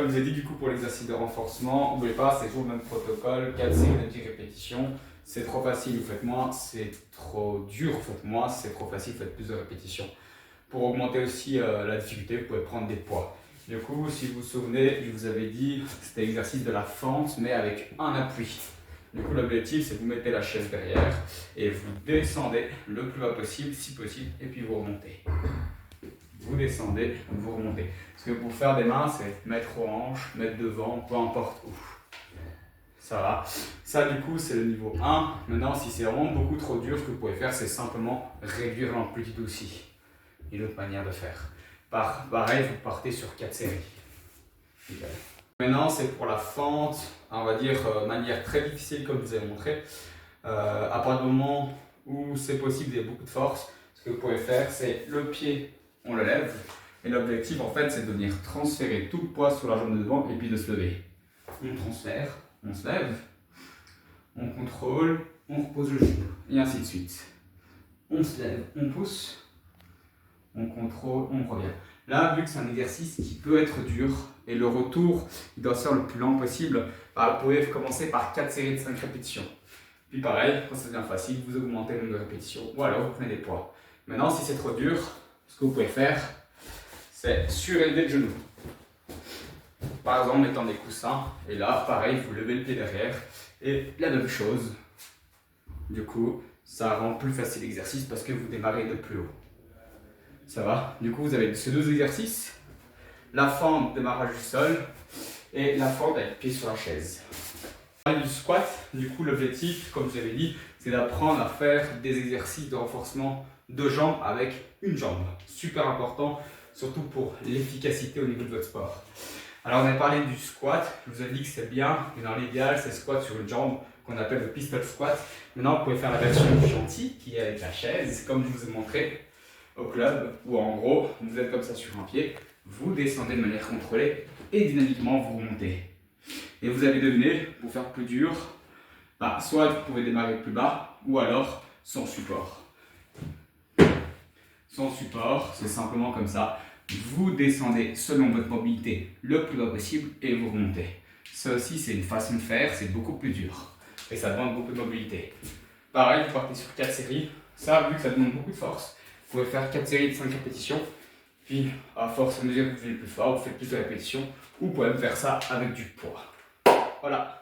je vous ai dit du coup pour l'exercice de renforcement, n'oubliez pas, c'est toujours le même protocole, 4 séries de 10 répétitions. C'est trop facile, vous faites moins, c'est trop dur, vous faites moins, c'est trop facile, vous faites plus de répétitions. Pour augmenter aussi la difficulté, vous pouvez prendre des poids. Du coup, si vous vous souvenez, je vous avais dit, c'était l'exercice de la fente, mais avec un appui. Du coup, l'objectif, c'est que vous mettez la chaise derrière et vous descendez le plus bas possible, si possible, et puis vous remontez. Vous descendez, vous remontez. Parce que pour faire des mains, c'est mettre aux hanches, mettre devant, peu importe où. Ça va. Ça, du coup, c'est le niveau 1. Maintenant, si c'est vraiment beaucoup trop dur, ce que vous pouvez faire, c'est simplement réduire l'amplitude aussi. Une autre manière de faire. Pareil, vous partez sur 4 séries. Okay. Maintenant, c'est pour la fente, on va dire, manière très difficile, comme je vous ai montré. À partir du moment où c'est possible, il y a beaucoup de force, ce que vous pouvez faire, c'est le pied, on le lève. Et l'objectif, en fait, c'est de venir transférer tout le poids sur la jambe de devant et puis de se lever. On transfère, on se lève, on contrôle, on repose le genou, et ainsi de suite. On se lève, on pousse, on contrôle, on revient. Là, vu que c'est un exercice qui peut être dur, et le retour, il doit se faire le plus lent possible, bah, vous pouvez commencer par 4 séries de 5 répétitions. Puis pareil, quand ça devient facile, vous augmentez le nombre de répétitions, ou alors vous prenez des poids. Maintenant, si c'est trop dur, ce que vous pouvez faire, c'est surélever le genou. Par exemple, en mettant des coussins, et là, pareil, vous levez le pied derrière, et la même chose. Du coup, ça rend plus facile l'exercice parce que vous démarrez de plus haut. Ça va? Du coup, vous avez ces deux exercices. La fente, démarrage du sol, et la fente avec pied sur la chaise. Du squat, du coup, l'objectif, comme je l'avais dit, c'est d'apprendre à faire des exercices de renforcement de jambes avec une jambe. Super important, surtout pour l'efficacité au niveau de votre sport. Alors, on a parlé du squat, je vous ai dit que c'est bien, mais dans l'idéal, c'est squat sur une jambe qu'on appelle le pistol squat. Maintenant, vous pouvez faire la version gentille qui est avec la chaise, comme je vous ai montré au club, où en gros, vous êtes comme ça sur un pied, vous descendez de manière contrôlée et dynamiquement vous remontez. Et vous avez deviné, pour faire plus dur, bah, soit vous pouvez démarrer plus bas, ou alors sans support. Sans support, c'est simplement comme ça. Vous descendez selon votre mobilité le plus bas possible et vous remontez. Ça aussi, c'est une façon de faire, c'est beaucoup plus dur. Et ça demande beaucoup de mobilité. Pareil, vous partez sur 4 séries. Ça, vu que ça demande beaucoup de force, vous pouvez faire 4 séries de 5 répétitions. Puis, à force à mesure que vous devenez plus fort, vous faites plus de répétitions. Ou vous pouvez même faire ça avec du poids. Voilà.